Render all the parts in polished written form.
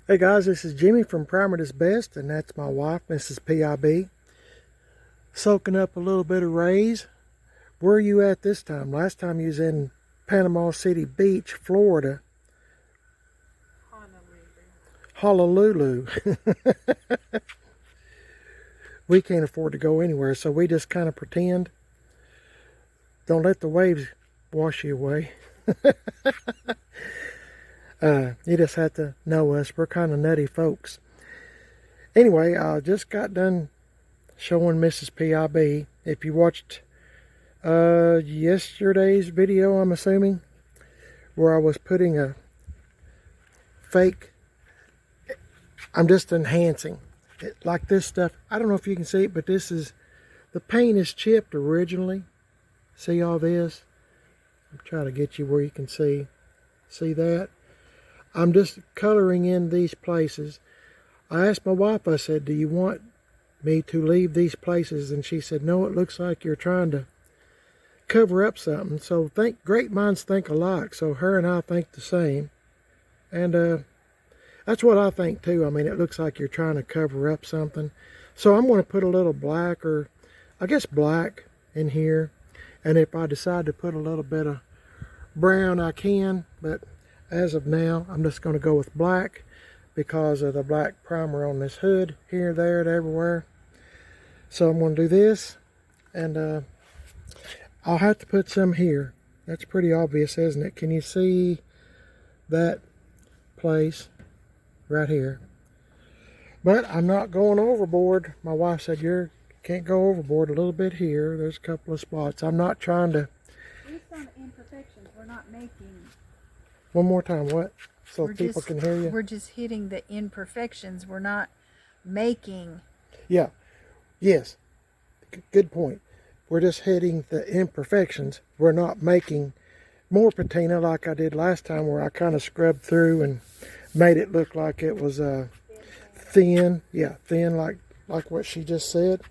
Hey guys, this is Jimmy from Primer is Best, and that's my wife, Mrs. PIB, soaking up a little bit of rays. Where are you at this time? Last time you was in Panama City Beach, Florida. Honolulu. We can't afford to go anywhere, so we just kind of pretend. Don't let the waves wash you away. You just have to know us. We're kind of nutty folks. Anyway, I just got done showing Mrs. PIB. If you watched yesterday's video, I'm assuming, where I was putting a fake, I'm just enhancing it, like this stuff. I don't know if you can see it, but this is, the paint is chipped originally. See all this? I'm trying to get you where you can see that. I'm just coloring in these places. I asked my wife, I said, do you want me to leave these places? And she said, no, it looks like you're trying to cover up something. So great minds think alike. So her and I think the same. And that's what I think too. I mean, it looks like you're trying to cover up something. So I'm going to put a little black, or I guess black, in here. And if I decide to put a little bit of brown, I can. But as of now, I'm just going to go with black because of the black primer on this hood, here, there, and everywhere. So I'm going to do this, and I'll have to put some here. That's pretty obvious, isn't it? Can you see that place right here? But I'm not going overboard. My wife said, you can't go overboard. A little bit here. There's a couple of spots. I'm not trying to... These are imperfections. We're not making... One more time, what? So people can hear you? We're just hitting the imperfections. We're not making... Yeah. Yes. Good point. We're just hitting the imperfections. We're not making more patina like I did last time, where I kind of scrubbed through and made it look like it was thin. Yeah, thin, like what she just said.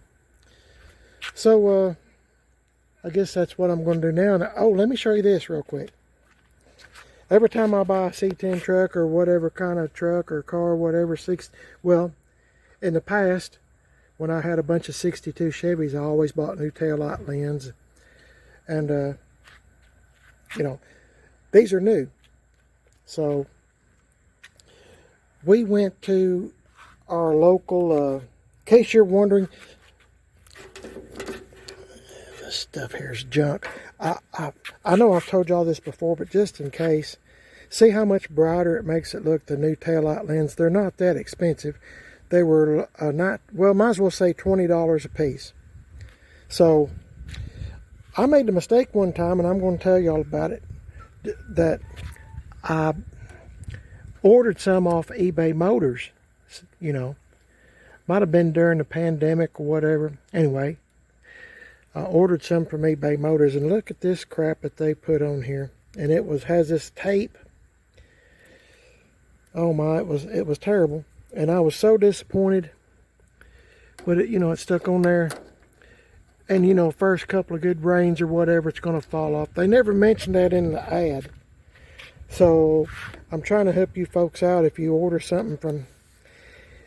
So I guess that's what I'm going to do now. Oh, let me show you this real quick. Every time I buy a C10 truck, or whatever kind of truck or car, whatever, well, in the past, when I had a bunch of 62 Chevys, I always bought new taillight lens. And, you know, these are new. So, we went to our local, in case you're wondering, this stuff here is junk. I know I've told y'all this before, but just in case, see how much brighter it makes it look, the new taillight lens. They're not that expensive. They were well, might as well say $20 a piece. So I made the mistake one time, and I'm going to tell y'all about it, that I ordered some off eBay Motors. You know, might have been during the pandemic or whatever. Anyway, I ordered some from eBay Motors, and look at this crap that they put on here. And it has this tape. Oh my, it was terrible. And I was so disappointed. But it, you know, it stuck on there. And you know, first couple of good rains or whatever, it's going to fall off. They never mentioned that in the ad. So I'm trying to help you folks out. If you order something from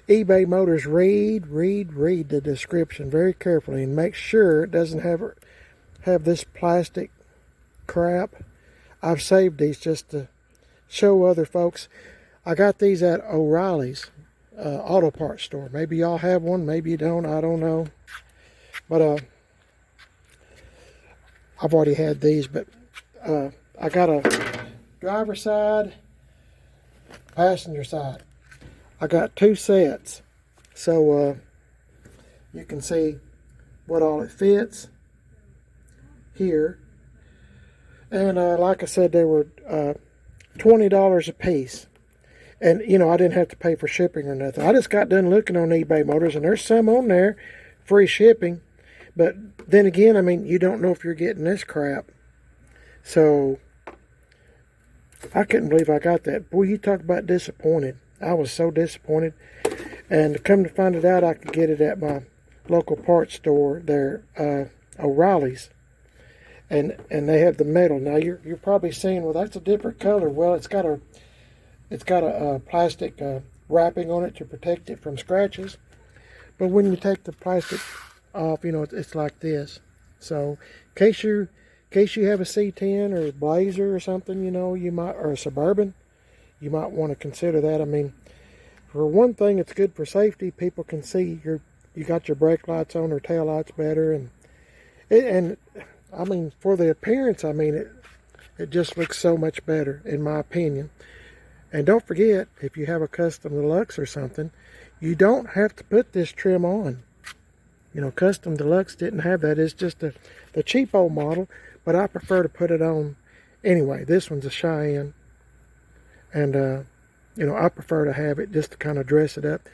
eBay Motors, read the description very carefully, and make sure it doesn't have this plastic crap. I've saved these just to show other folks. I got these at O'Reilly's auto parts store. Maybe y'all have one, maybe you don't, I don't know. But I've already had these, but I got a driver side, passenger side. I got two sets, so you can see what all it fits here. And like I said, they were $20 a piece. And, you know, I didn't have to pay for shipping or nothing. I just got done looking on eBay Motors, and there's some on there, free shipping. But then again, I mean, you don't know if you're getting this crap. So I couldn't believe I got that. Boy, you talk about disappointed. I was so disappointed. And to come to find it out, I could get it at my local parts store there, O'Reilly's. And they have the metal. Now you're probably saying, well, that's a different color. Well, it's got a plastic wrapping on it to protect it from scratches. But when you take the plastic off, you know, it's like this. So in case you have a C10 or a Blazer or something, you know, you might, or a Suburban, you might want to consider that. I mean, for one thing, it's good for safety. People can see you got your brake lights on or tail lights better, and I mean, for the appearance, I mean, it just looks so much better, in my opinion. And don't forget, if you have a custom deluxe or something, you don't have to put this trim on. You know, custom deluxe didn't have that. It's just the cheapo model, but I prefer to put it on anyway. This one's a Cheyenne, and you know, I prefer to have it just to kind of dress it up,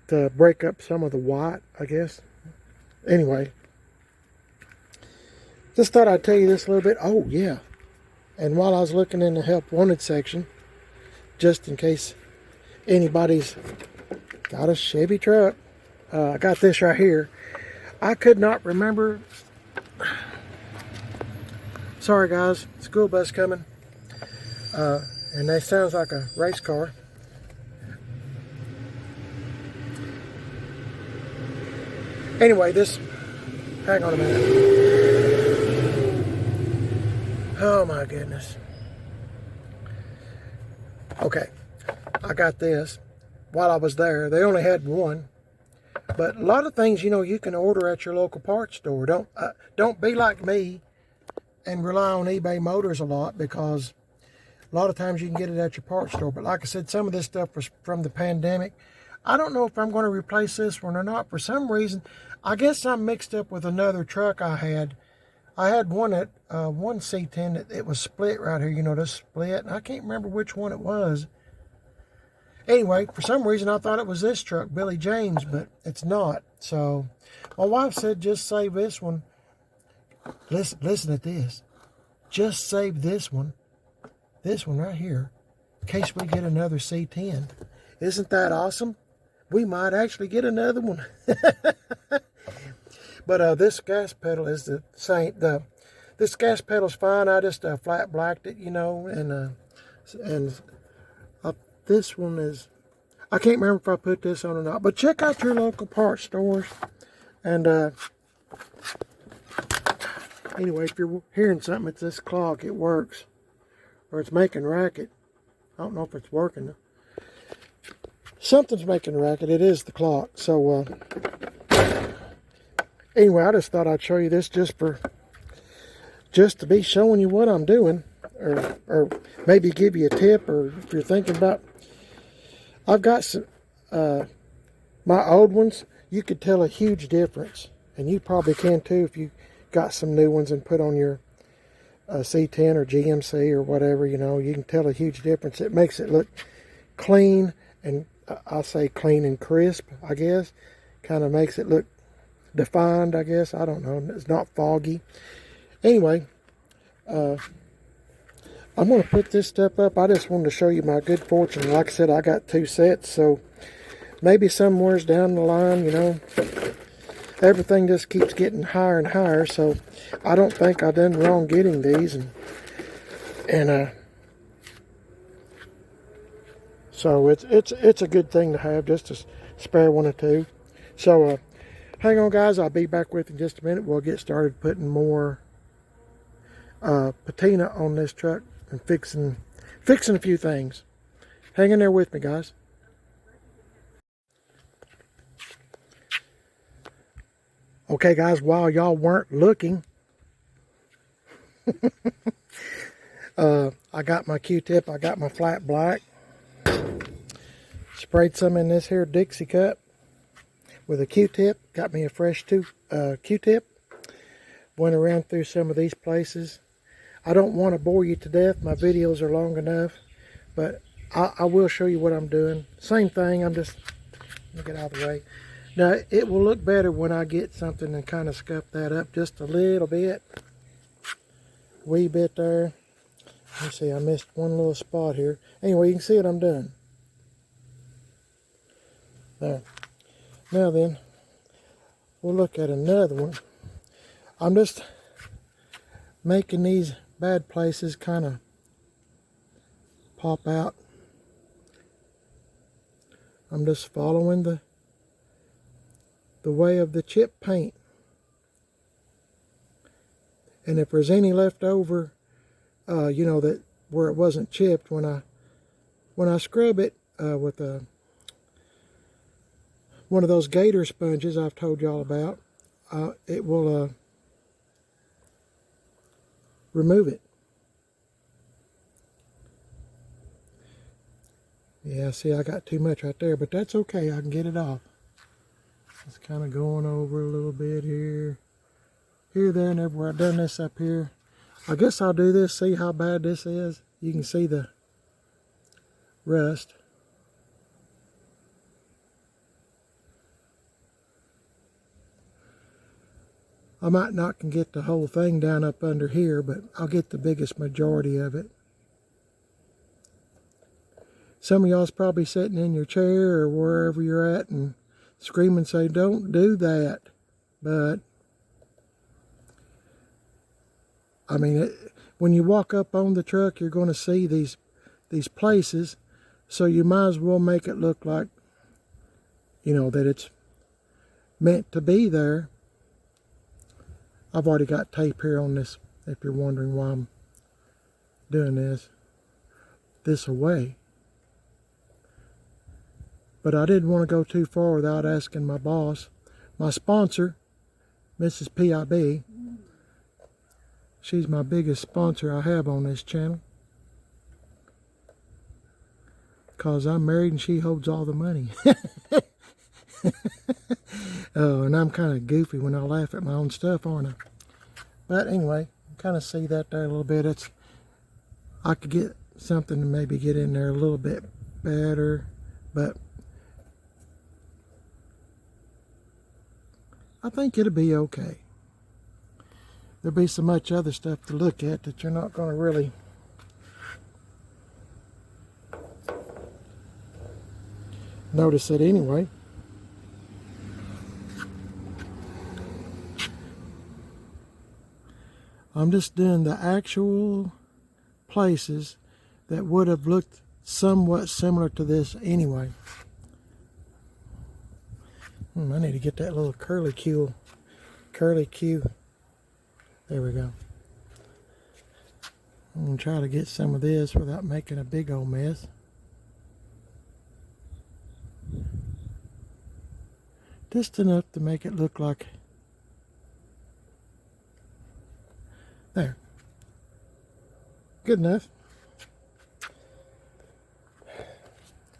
to break up some of the white, I guess. Anyway, just thought I'd tell you this a little bit. Oh yeah, and while I was looking in the help wanted section, just in case anybody's got a Chevy truck, I got this right here. I could not remember. Sorry guys, school bus coming, and that sounds like a race car. Anyway, hang on a minute. Oh my goodness. Okay, I got this. While I was there, they only had one. But a lot of things, you know, you can order at your local parts store. Don't be like me and rely on eBay Motors a lot, because a lot of times you can get it at your parts store. But like I said, some of this stuff was from the pandemic. I don't know if I'm going to replace this one or not. For some reason, I guess I'm mixed up with another truck I had. I had one C10 that it was split right here, you know, this split. And I can't remember which one it was. Anyway, for some reason I thought it was this truck, Billy James, but it's not. So my wife said just save this one. Listen at this. Just save this one right here, in case we get another C10. Isn't that awesome? We might actually get another one. But this gas pedal is the same. This gas pedal's fine. I just flat blacked it, you know, and this one is, I can't remember if I put this on or not, but check out your local parts stores. And anyway, if you're hearing something, it's this clock. It works, or it's making racket. I don't know if it's working. Something's making a racket. It is the clock. So anyway, I just thought I'd show you this just to be showing you what I'm doing, or maybe give you a tip, or if you're thinking about. I've got some, my old ones, you could tell a huge difference. And you probably can too if you got some new ones and put on your C10 or GMC or whatever, you know. You can tell a huge difference. It makes it look clean, and I'll say clean and crisp, I guess. Kind of makes it look defined, I guess. I don't know. It's not foggy. Anyway, I'm going to put this stuff up. I just wanted to show you my good fortune. Like I said, I got 2 sets, so maybe somewhere's down the line, you know, everything just keeps getting higher and higher, so I don't think I done wrong getting these, and so it's a good thing to have, just to spare one or two. So hang on guys, I'll be back with you in just a minute. We'll get started putting more patina on this truck and fixing a few things. Hang in there with me, guys. Okay guys, while y'all weren't looking, I got my Q-tip, I got my flat black, sprayed some in this here Dixie cup with a Q-tip, got me a fresh Q-tip, went around through some of these places. I don't want to bore you to death, my videos are long enough, but I will show you what I'm doing. Same thing, I'm just, let me get out of the way. Now, it will look better when I get something and kind of scuff that up just a little bit. Wee bit there. Let's see, I missed one little spot here. Anyway, you can see what I'm doing. There. Now then, we'll look at another one. I'm just making these bad places kind of pop out. I'm just following the way of the chip paint. And if there's any left over, you know, that where it wasn't chipped, when I scrub it with one of those gator sponges I've told y'all about, it will remove it. Yeah, see, I got too much right there, but that's okay. I can get it off. It's kind of going over a little bit here, there, and everywhere. I've done this up here. I guess I'll do this, see how bad this is. You can see the rust. I might not can get the whole thing down up under here, but I'll get the biggest majority of it. Some of y'all's probably sitting in your chair or wherever you're at and screaming, say, don't do that. But, I mean, when you walk up on the truck, you're going to see these places. So you might as well make it look like, you know, that it's meant to be there. I've already got tape here on this, if you're wondering why I'm doing this away. But I didn't want to go too far without asking my boss. My sponsor, Mrs. PIB. She's my biggest sponsor I have on this channel. Because I'm married and she holds all the money. Oh, and I'm kind of goofy when I laugh at my own stuff, aren't I? But anyway, kind of see that there a little bit. I could get something to maybe get in there a little bit better, but I think it'll be okay. There'll be so much other stuff to look at that you're not going to really notice it anyway. I'm just doing the actual places that would have looked somewhat similar to this anyway. I need to get that little curly Q. There we go. I'm going to try to get some of this without making a big old mess. Just enough to make it look like... There. Good enough.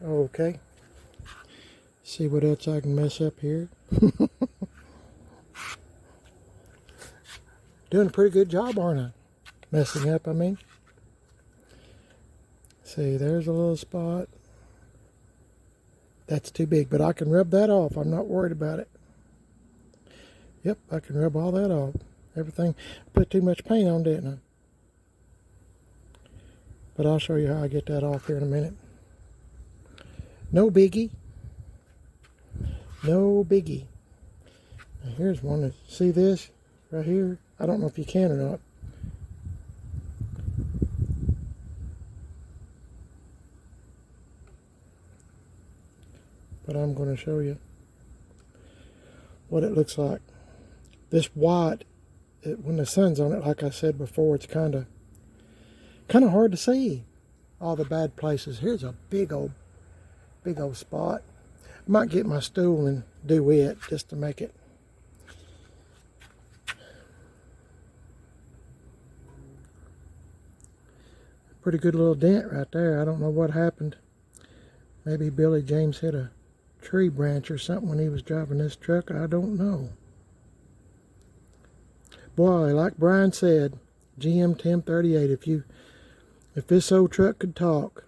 Okay. See what else I can mess up here. Doing a pretty good job, aren't I? Messing up, I mean. See, there's a little spot. That's too big, but I can rub that off. I'm not worried about it. Yep, I can rub all that off. Everything. Put too much paint on, didn't I? But I'll show you how I get that off here in a minute. No biggie. No biggie. Now here's one. See this right here? I don't know if you can or not. But I'm going to show you what it looks like. This white, when the sun's on it, like I said before, it's kind of hard to see all the bad places. Here's a big old spot. I might get my stool and do it just to make it. Pretty good little dent right there. I don't know what happened. Maybe Billy James hit a tree branch or something when he was driving this truck. I don't know. Boy, like Brian said, GM 1038, if this old truck could talk,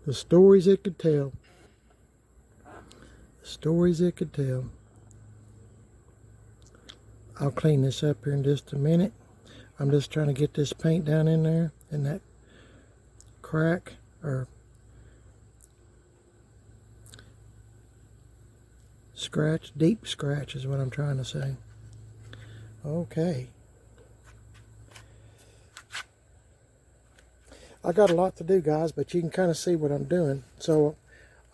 the stories it could tell. The stories it could tell. I'll clean this up here in just a minute. I'm just trying to get this paint down in there, in that crack, or scratch, deep scratch is what I'm trying to say. Okay. I got a lot to do, guys, but you can kind of see what I'm doing. So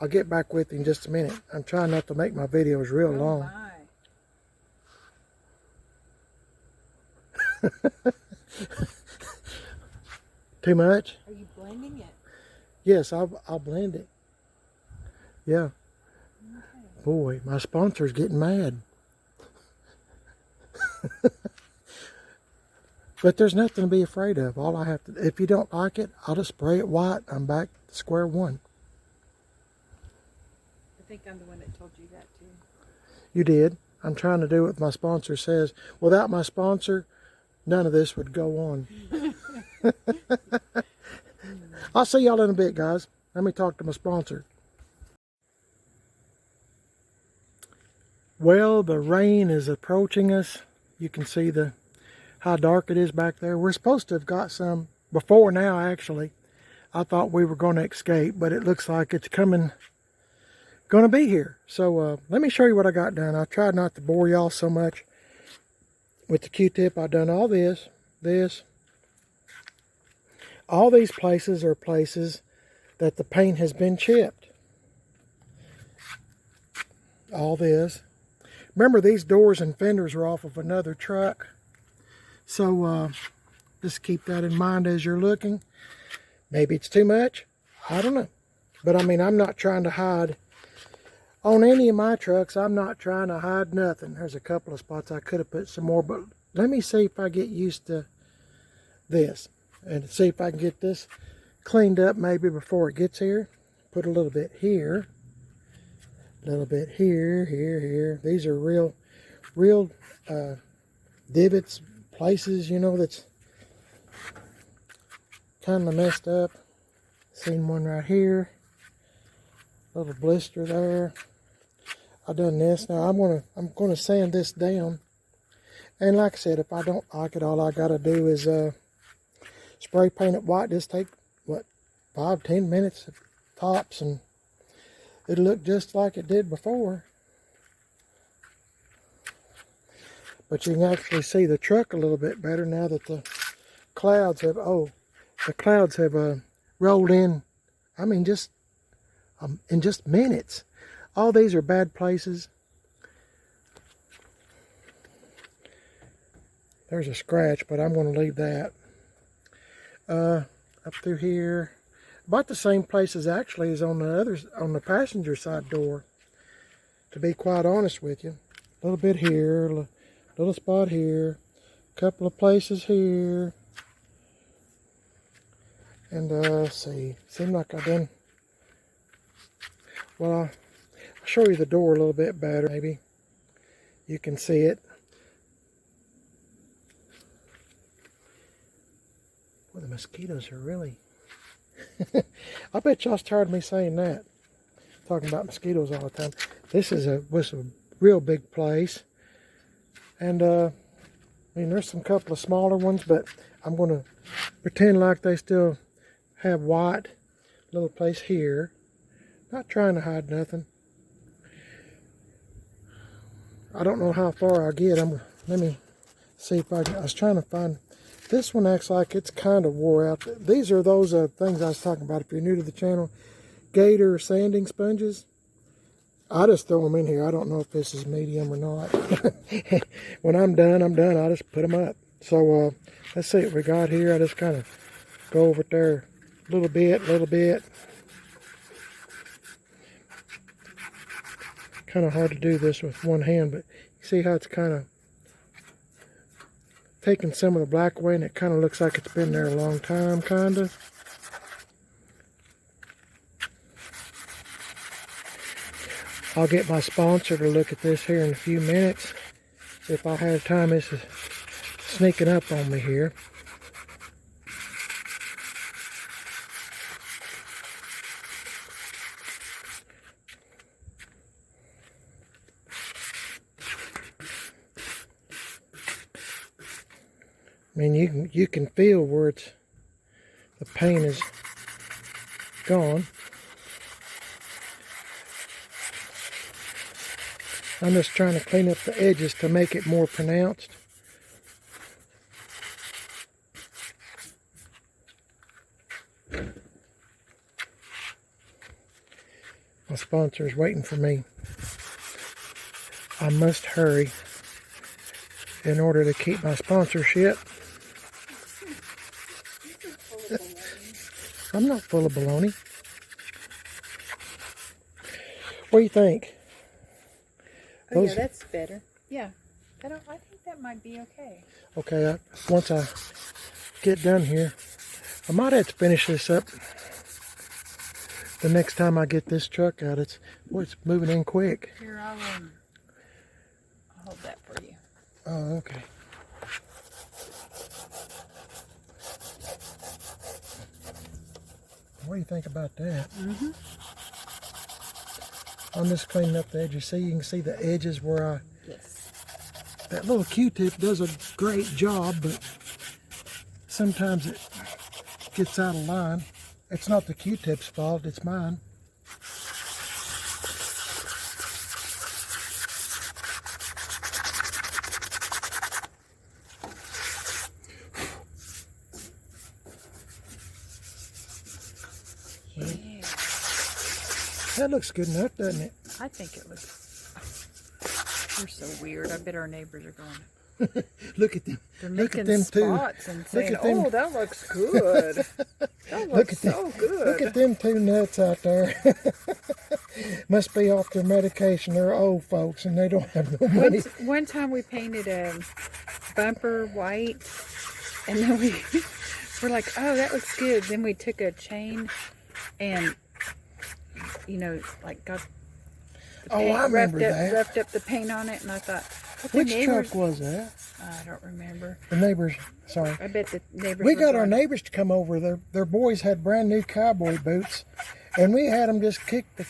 I'll get back with you in just a minute. I'm trying not to make my videos real long. My. Too much? Are you blending it? Yes, I'll blend it. Yeah. Okay. Boy, my sponsor's getting mad. But there's nothing to be afraid of. All I have to, if you don't like it, I'll just spray it white. I'm back to square one. I think I'm the one that told you that too. You did. I'm trying to do what my sponsor says. Without my sponsor, none of this would go on. I'll see y'all in a bit, guys. Let me talk to my sponsor. Well, the rain is approaching us. You can see how dark it is back there. We're supposed to have got some before now, actually. I thought we were going to escape, but it looks like it's going to be here. So let me show you what I got done. I tried not to bore y'all so much with the Q-tip. I've done all this. All these places are places that the paint has been chipped. All this. Remember, these doors and fenders are off of another truck. So just keep that in mind as you're looking. Maybe it's too much. I don't know. But I mean, I'm not trying to hide. On any of my trucks, I'm not trying to hide nothing. There's a couple of spots I could have put some more. But let me see if I get used to this. And see if I can get this cleaned up maybe before it gets here. Put a little bit here. A little bit here, here. These are real divots, places, you know, that's kind of messed up. Seen one right here. Little blister there. I've done this. Now I'm gonna sand this down. And like I said, if I don't like it, all I gotta do is spray paint it white. Just take what, 5-10 minutes tops, and it'll look just like it did before. But you can actually see the truck a little bit better now that the clouds have rolled in. I mean, just in just minutes. All these are bad places. There's a scratch, but I'm going to leave that. Up through here, about the same places actually as on the passenger side door. To be quite honest with you, a little bit here, little spot here, a couple of places here, and let's see. Seemed like I done. Well, I'll show you the door a little bit better. Maybe you can see it. Well, the mosquitoes are really... I bet y'all's tired of me saying that. Talking about mosquitoes all the time. This was a real big place. And, I mean, there's some couple of smaller ones, but I'm going to pretend like they still have white. Little place here. Not trying to hide nothing. I don't know how far I'll get. Let me see if I was trying to find... This one acts like it's kind of wore out. These are those things I was talking about. If you're new to the channel, Gator sanding sponges. I just throw them in here. I don't know if this is medium or not. When I'm done, I just put them up. So let's see what we got here. I just kind of go over there a little bit. Kind of hard to do this with one hand, but you see how it's kind of taking some of the black away, and it kind of looks like it's been there a long time, kind of. I'll get my sponsor to look at this here in a few minutes. If I have time, this is sneaking up on me here. I mean, you can feel where the paint is gone. I'm just trying to clean up the edges to make it more pronounced. My sponsor is waiting for me. I must hurry in order to keep my sponsorship. I'm not full of baloney. What do you think? Oh yeah, that's better. Yeah, I think that might be okay. Okay, once I get done here, I might have to finish this up the next time I get this truck out. It's moving in quick. Here, I'll hold that for you. Oh, okay. What do you think about that? Mm-hmm. I'm just cleaning up the edges. See, you can see the edges where Yes. that little Q-tip does a great job, but sometimes it gets out of line. It's not the Q-tip's fault, it's mine. Yeah. That looks good enough, doesn't it? I think it looks. You're so weird. I bet our neighbors are going. Look at them. They're Look making at them two. spots and saying, at them. "Oh, that looks good. That Look looks at so them. good." Look at them two nuts out there. Must be off their medication. They're old folks and they don't have no money. One time we painted a bumper white, and then we're like, "Oh, that looks good." Then we took a chain and, like got the paint, I remember that. roughed up the paint on it, and I thought, Which truck was that? I don't remember. The neighbors, sorry. I bet the neighbors. We were got our going, neighbors to come over. Their boys had brand new cowboy boots, and we had them just kick the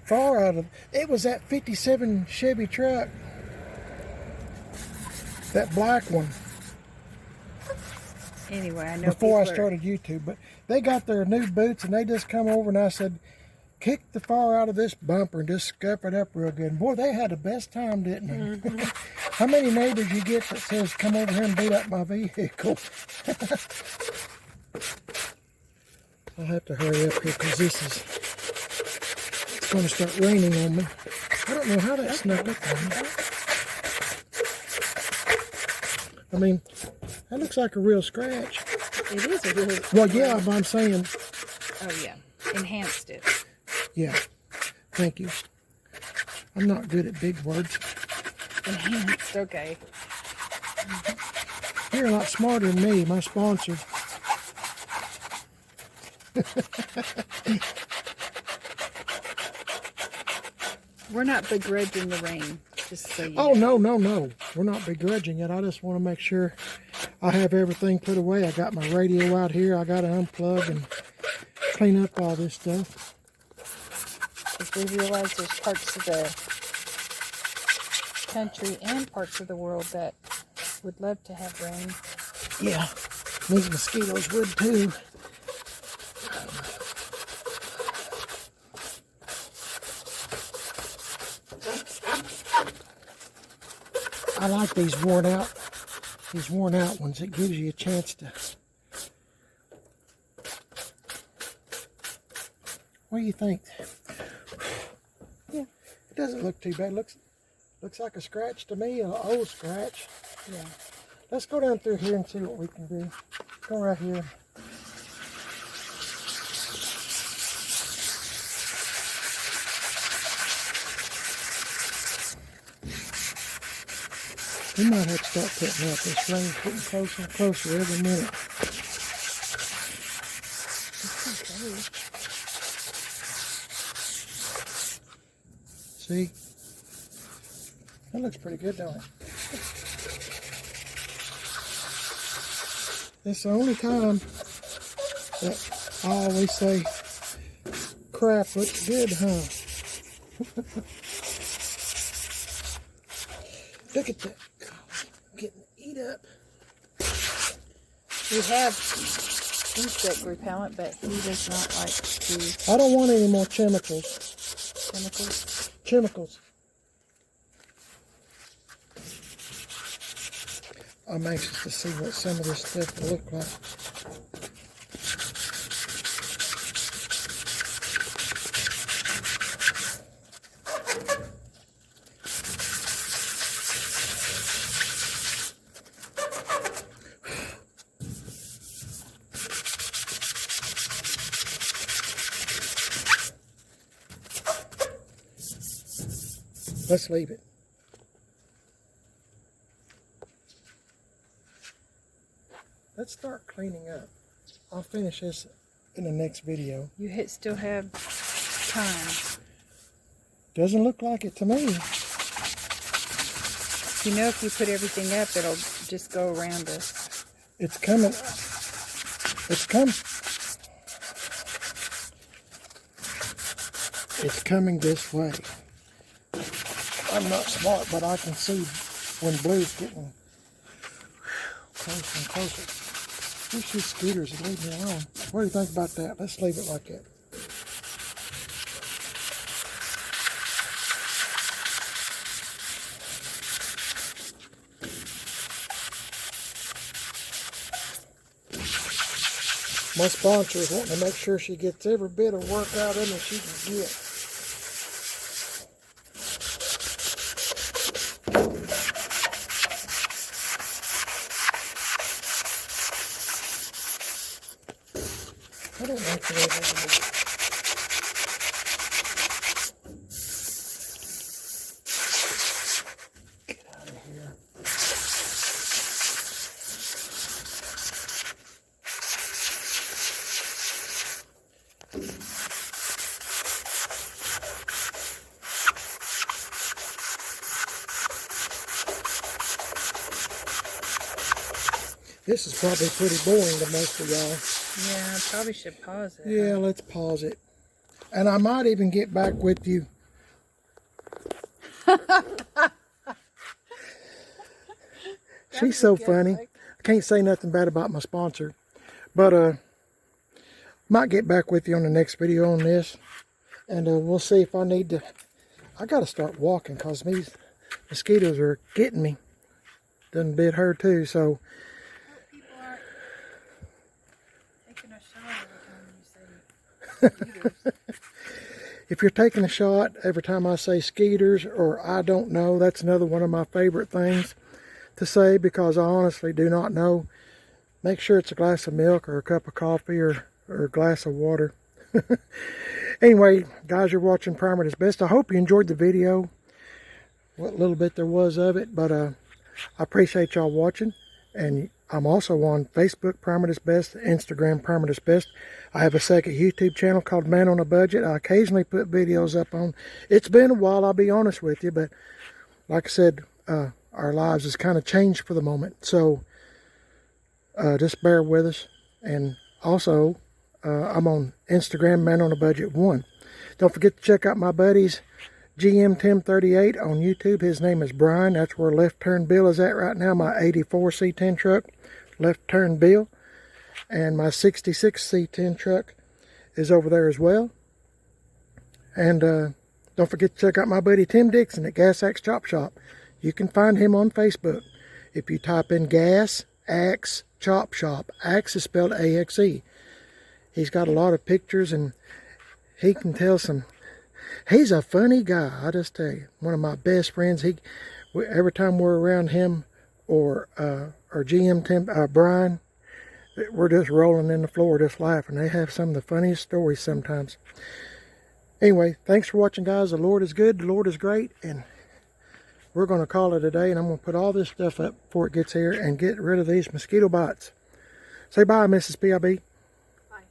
far out of. It was that '57 Chevy truck, that black one. Anyway, I know. Before I people are- started YouTube, but they got their new boots, and they just come over, and I said, "Kick the far out of this bumper and just scuff it up real good." And boy, they had the best time, didn't they? Mm-hmm. How many neighbors you get that says, "Come over here and beat up my vehicle"? I'll have to hurry up here because it's going to start raining on me. I don't know how that snuck up on me. I mean, that looks like a real scratch. It is a really. Well, yeah, but I'm saying, Oh yeah, enhanced it. yeah, thank you. I'm not good at big words. Enhanced. Okay. You're a lot smarter than me, my sponsor. We're not begrudging the rain. Just so you Oh, know. no. We're not begrudging it. I just want to make sure I have everything put away. I got my radio out here. I got to unplug and clean up all this stuff. Because we realize there's parts of the country and parts of the world that would love to have rain. Yeah, these mosquitoes would too. I like these worn out ones. It gives you a chance to. What do you think? Yeah. It doesn't look too bad. Looks like a scratch to me, an old scratch. Yeah. Let's go down through here and see what we can do. Go right here. We might have to start putting up. This rain's getting closer and closer every minute. See? That looks pretty good, don't it? It's the only time that I always say, crap looks good, huh? Look at that. I'm getting eat up. We have insect repellent, but he does not like to I don't want any more chemicals. chemicals. Chemicals. I'm anxious to see what some of this stuff will look like. Let's leave it. Let's start cleaning up. I'll finish this in the next video. You still have time. Doesn't look like it to me. You know, if you put everything up, it'll just go around us. It's coming. It's coming. It's coming this way. I'm not smart, but I can see when blue's getting closer and closer. Wish these scooters would leave me alone. What do you think about that? Let's leave it like that. My sponsor is wanting to make sure she gets every bit of work out of it she can get. I don't like the way that is. Get out of here. This is probably pretty boring to most of y'all. Yeah, I probably should pause it. Yeah, let's pause it. And I might even get back with you. She's so funny. I can't say nothing bad about my sponsor. But might get back with you on the next video on this. And we'll see if I need to. I got to start walking because these mosquitoes are getting me. Done bit her too, so. People aren't taking a shot every time you say skeeters. If you're taking a shot every time I say skeeters or I don't know, that's another one of my favorite things to say because I honestly do not know. Make sure it's a glass of milk or a cup of coffee or a glass of water. Anyway, guys, you're watching Primer at Its Best. I hope you enjoyed the video, what little bit there was of it, but I appreciate y'all watching. And I'm also on Facebook, Primer at Its Best, Instagram, Primer at Its Best. I have a second YouTube channel called Man on a Budget. I occasionally put videos up on. It's been a while, I'll be honest with you, but like I said, our lives has kind of changed for the moment. So just bear with us. And also, I'm on Instagram, Man on a Budget 1. Don't forget to check out my buddy's GM 1038 on YouTube. His name is Brian. That's where Left Turn Bill is at right now. My 84 C10 truck, Left Turn Bill. And my 66 C10 truck is over there as well. And don't forget to check out my buddy Tim Dixon at Gas Axe Chop Shop. You can find him on Facebook. If you type in Gas Axe Chop Shop, Axe is spelled A-X-E. He's got a lot of pictures and he can tell some. He's a funny guy, I just tell you. One of my best friends. Every time we're around him or GM Brian, we're just rolling in the floor, just laughing. They have some of the funniest stories sometimes. Anyway, thanks for watching, guys. The Lord is good. The Lord is great. And we're going to call it a day. And I'm going to put all this stuff up before it gets here and get rid of these mosquito bites. Say bye, Mrs. PIB. Bye.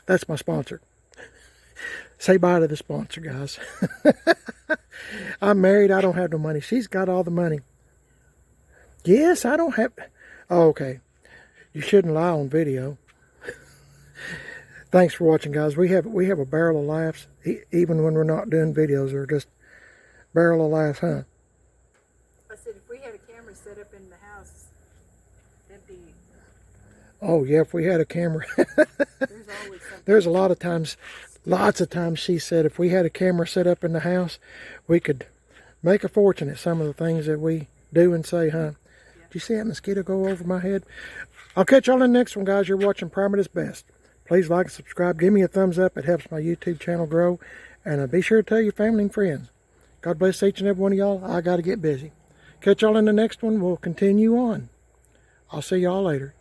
That's my sponsor. Say bye to the sponsor, guys. I'm married. I don't have no money. She's got all the money. Yes, I don't have. Oh, okay. You shouldn't lie on video. Thanks for watching, guys. We have a barrel of laughs, even when we're not doing videos. We're just barrel of laughs, huh? I said if we had a camera set up in the house, that'd be. Oh yeah, if we had a camera. There's always something. There's a lot of times. Lots of times she said if we had a camera set up in the house, we could make a fortune at some of the things that we do and say, huh? Yeah. Did you see that mosquito go over my head? I'll catch y'all in the next one, guys. You're watching Primer at Its Best. Please like and subscribe. Give me a thumbs up. It helps my YouTube channel grow. And be sure to tell your family and friends. God bless each and every one of y'all. I got to get busy. Catch y'all in the next one. We'll continue on. I'll see y'all later.